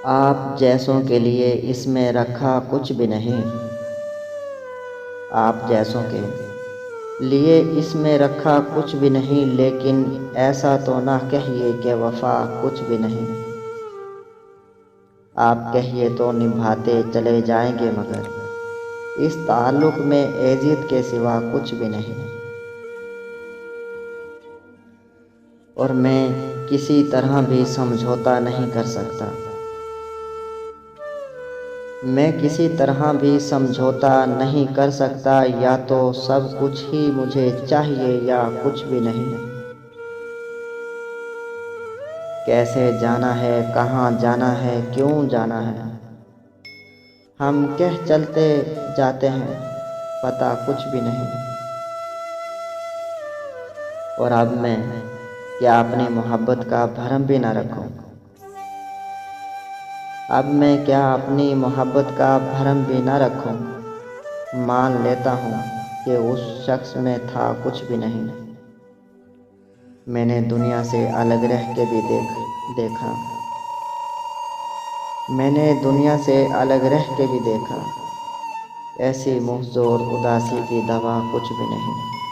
آپ جیسوں کے لیے اس میں رکھا کچھ بھی نہیں، آپ جیسوں کے لیے اس میں رکھا کچھ بھی نہیں، لیکن ایسا تو نہ کہیے کہ وفا کچھ بھی نہیں۔ آپ کہیے تو نبھاتے چلے جائیں گے، مگر اس تعلق میں اذیت کے سوا کچھ بھی نہیں۔ اور میں کسی طرح بھی سمجھوتا نہیں کر سکتا، میں کسی طرح بھی سمجھوتا نہیں کر سکتا، یا تو سب کچھ ہی مجھے چاہیے یا کچھ بھی نہیں۔ کیسے جانا ہے، کہاں جانا ہے، کیوں جانا ہے، ہم کہہ چلتے جاتے ہیں، پتہ کچھ بھی نہیں۔ اور اب میں کیا اپنی محبت کا بھرم بھی نہ رکھوں، اب میں کیا اپنی محبت کا بھرم بھی نہ رکھوں۔ مان لیتا ہوں کہ اس شخص میں تھا کچھ بھی نہیں، میں نے دنیا سے الگ رہ کے بھی دیکھا، میں نے دنیا سے الگ رہ کے بھی دیکھا، ایسی محض اور اداسی کی دوا کچھ بھی نہیں۔